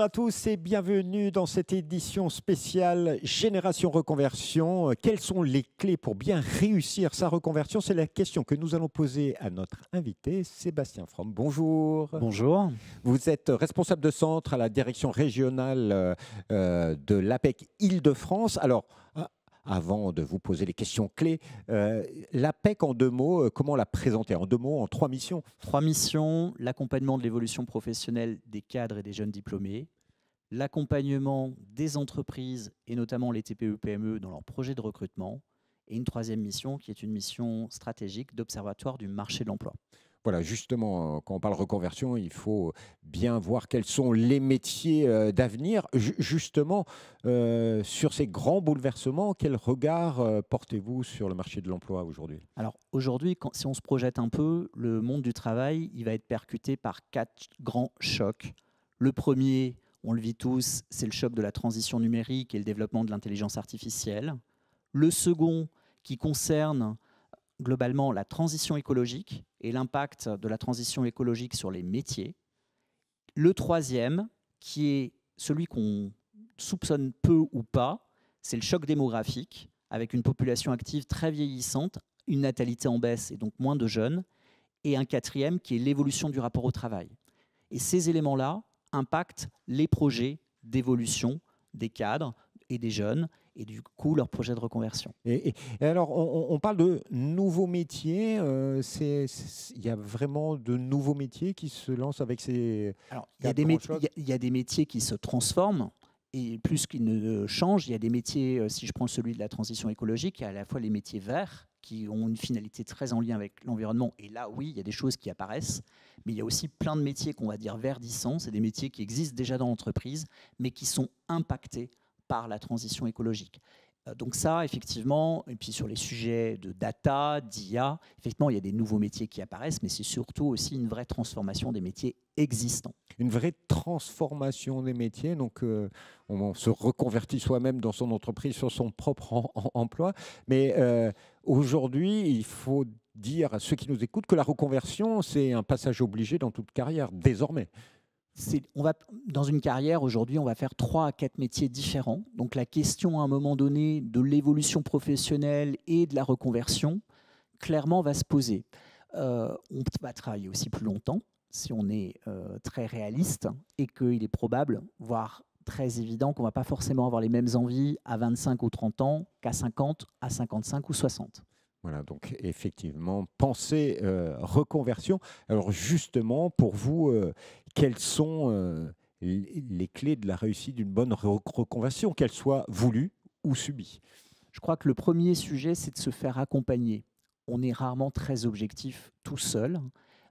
à tous et bienvenue dans cette édition spéciale Génération Reconversion. Quelles sont les clés pour bien réussir sa reconversion? C'est la question que nous allons poser à notre invité, Sébastien From. Bonjour. Bonjour. Vous êtes responsable de centre à la direction régionale de l'APEC Île-de-France. Alors, avant de vous poser les questions clés, l'APEC en deux mots, comment la présenter? En deux mots, en trois missions? Trois missions: l'accompagnement de l'évolution professionnelle des cadres et des jeunes diplômés, l'accompagnement des entreprises et notamment les TPE-PME dans leurs projets de recrutement, et une troisième mission qui est une mission stratégique d'observatoire du marché de l'emploi. Voilà, justement, quand on parle reconversion, il faut bien voir quels sont les métiers d'avenir. Justement, sur ces grands bouleversements, quel regard portez-vous sur le marché de l'emploi aujourd'hui? Alors aujourd'hui, si on se projette un peu, le monde du travail, il va être percuté par quatre grands chocs. Le premier, on le vit tous, c'est le choc de la transition numérique et le développement de l'intelligence artificielle. Le second, qui concerne globalement la transition écologique et l'impact de la transition écologique sur les métiers. Le troisième, qui est celui qu'on soupçonne peu ou pas, c'est le choc démographique, avec une population active très vieillissante, une natalité en baisse et donc moins de jeunes, et un quatrième qui est l'évolution du rapport au travail. Et ces éléments-là impactent les projets d'évolution des cadres et des jeunes, et du coup leur projet de reconversion. Et alors, on parle de nouveaux métiers. Il y a vraiment de nouveaux métiers qui se lancent avec ces... Alors, il y a des métiers qui se transforment, et plus qu'ils ne changent, il y a des métiers, si je prends celui de la transition écologique, il y a à la fois les métiers verts, qui ont une finalité très en lien avec l'environnement, et là, oui, il y a des choses qui apparaissent, mais il y a aussi plein de métiers qu'on va dire verdissants, c'est des métiers qui existent déjà dans l'entreprise, mais qui sont impactés par la transition écologique. Donc ça, effectivement, et puis sur les sujets de data, d'IA, effectivement, il y a des nouveaux métiers qui apparaissent, mais c'est surtout aussi une vraie transformation des métiers existants. Une vraie transformation des métiers, donc on se reconvertit soi-même dans son entreprise, sur son propre emploi. Mais aujourd'hui, il faut dire à ceux qui nous écoutent que la reconversion, c'est un passage obligé dans toute carrière, désormais. Dans une carrière, aujourd'hui, on va faire 3 à 4 métiers différents. Donc la question, à un moment donné, de l'évolution professionnelle et de la reconversion, clairement, va se poser. On va travailler aussi plus longtemps, si on est très réaliste, et qu'il est probable, voire très évident, qu'on ne va pas forcément avoir les mêmes envies à 25 ou 30 ans qu'à 50, à 55 ou 60. Voilà, donc effectivement, pensée reconversion. Alors justement, pour vous, quelles sont les clés de la réussite d'une bonne reconversion, qu'elle soit voulue ou subie? Je crois que le premier sujet, c'est de se faire accompagner. On est rarement très objectif tout seul.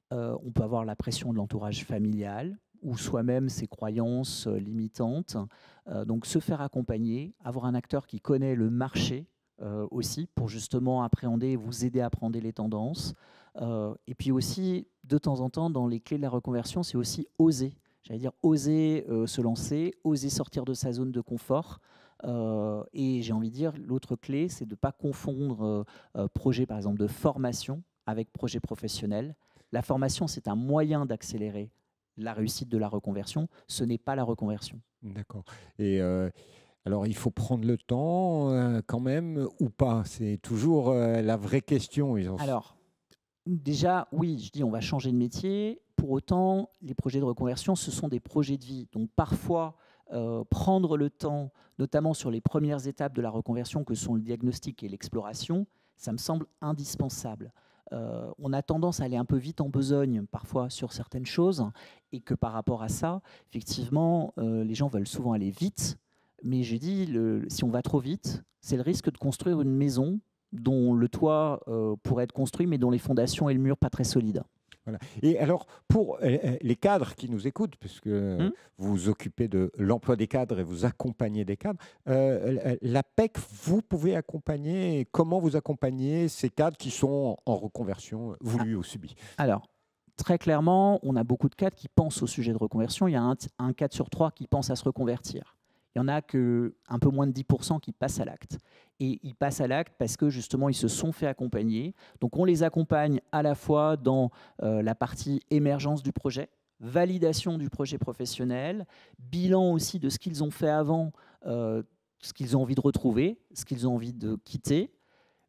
On peut avoir la pression de l'entourage familial ou soi-même ses croyances limitantes. Donc se faire accompagner, avoir un acteur qui connaît le marché, aussi, pour justement appréhender, vous aider à appréhender les tendances. Et puis aussi, de temps en temps, dans les clés de la reconversion, c'est aussi oser. J'allais dire oser se lancer, oser sortir de sa zone de confort. Et j'ai envie de dire, l'autre clé, c'est de ne pas confondre projet, par exemple, de formation avec projet professionnel. La formation, c'est un moyen d'accélérer la réussite de la reconversion. Ce n'est pas la reconversion. D'accord. Et alors, il faut prendre le temps quand même ou pas? C'est toujours la vraie question. Alors, déjà, oui, je dis on va changer de métier. Pour autant, les projets de reconversion, ce sont des projets de vie. Donc parfois, prendre le temps, notamment sur les premières étapes de la reconversion, que sont le diagnostic et l'exploration, ça me semble indispensable. On a tendance à aller un peu vite en besogne parfois sur certaines choses, et que par rapport à ça, effectivement, les gens veulent souvent aller vite. Mais j'ai dit, si on va trop vite, c'est le risque de construire une maison dont le toit pourrait être construit, mais dont les fondations et le mur pas très solides. Voilà. Et alors, pour les cadres qui nous écoutent, puisque vous vous occupez de l'emploi des cadres et vous accompagnez des cadres, l'APEC, vous pouvez accompagner, comment vous accompagnez ces cadres qui sont en reconversion, voulue ou subie? Alors, très clairement, on a beaucoup de cadres qui pensent au sujet de reconversion. Il y a un cadre sur 3 qui pense à se reconvertir. Il y en a un peu moins de 10% qui passent à l'acte. Et ils passent à l'acte parce que justement, ils se sont fait accompagner. Donc, on les accompagne à la fois dans la partie émergence du projet, validation du projet professionnel, bilan aussi de ce qu'ils ont fait avant, ce qu'ils ont envie de retrouver, ce qu'ils ont envie de quitter.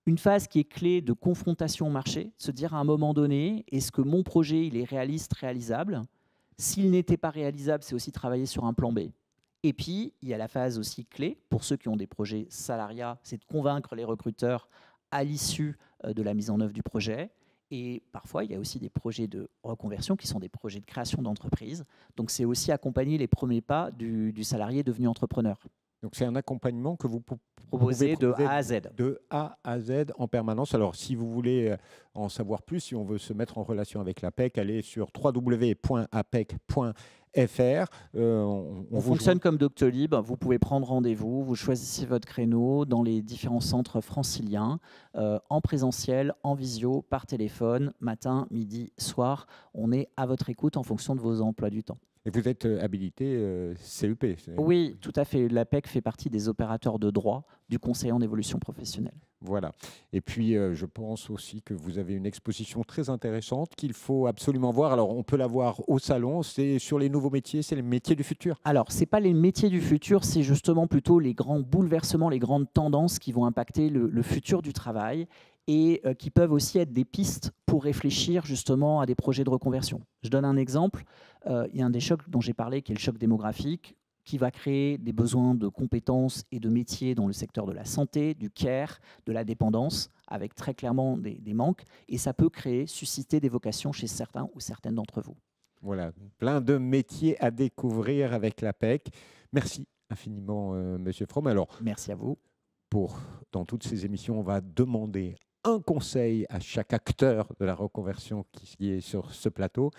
Une phase qui est clé de confrontation au marché, se dire à un moment donné, est-ce que mon projet il est réaliste, réalisable? S'il n'était pas réalisable, c'est aussi travailler sur un plan B. Et puis, il y a la phase aussi clé, pour ceux qui ont des projets salariat, c'est de convaincre les recruteurs à l'issue de la mise en œuvre du projet. Et parfois, il y a aussi des projets de reconversion qui sont des projets de création d'entreprise. Donc, c'est aussi accompagner les premiers pas du salarié devenu entrepreneur. Donc, c'est un accompagnement que vous proposez de A à Z. De A à Z en permanence. Alors, si vous voulez en savoir plus, si on veut se mettre en relation avec l'APEC, allez sur www.apec.fr. On fonctionne comme Doctolib. Vous pouvez prendre rendez-vous. Vous choisissez votre créneau dans les différents centres franciliens, en présentiel, en visio, par téléphone, matin, midi, soir. On est à votre écoute en fonction de vos emplois du temps. Et vous êtes habilité CEP? Oui, tout à fait. L'APEC fait partie des opérateurs de droit du Conseil en évolution professionnelle. Voilà. Et puis, je pense aussi que vous avez une exposition très intéressante qu'il faut absolument voir. Alors, on peut la voir au salon. C'est sur les nouveaux métiers, c'est les métiers du futur. Alors, ce n'est pas les métiers du futur, c'est justement plutôt les grands bouleversements, les grandes tendances qui vont impacter le futur du travail et qui peuvent aussi être des pistes pour réfléchir justement à des projets de reconversion. Je donne un exemple. Il y a un des chocs dont j'ai parlé, qui est le choc démographique, qui va créer des besoins de compétences et de métiers dans le secteur de la santé, du care, de la dépendance, avec très clairement des manques. Et ça peut susciter des vocations chez certains ou certaines d'entre vous. Voilà, plein de métiers à découvrir avec l'APEC. Merci infiniment, Monsieur From. Alors, merci à vous. Dans toutes ces émissions, on va demander un conseil à chaque acteur de la reconversion qui est sur ce plateau.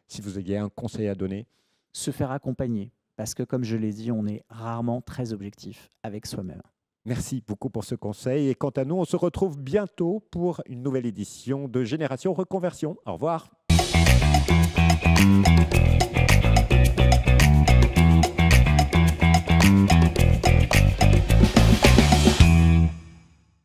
Si vous aviez un conseil à donner. Se faire accompagner, parce que comme je l'ai dit, on est rarement très objectif avec soi-même. Merci beaucoup pour ce conseil. Et quant à nous, on se retrouve bientôt pour une nouvelle édition de Génération Reconversion. Au revoir.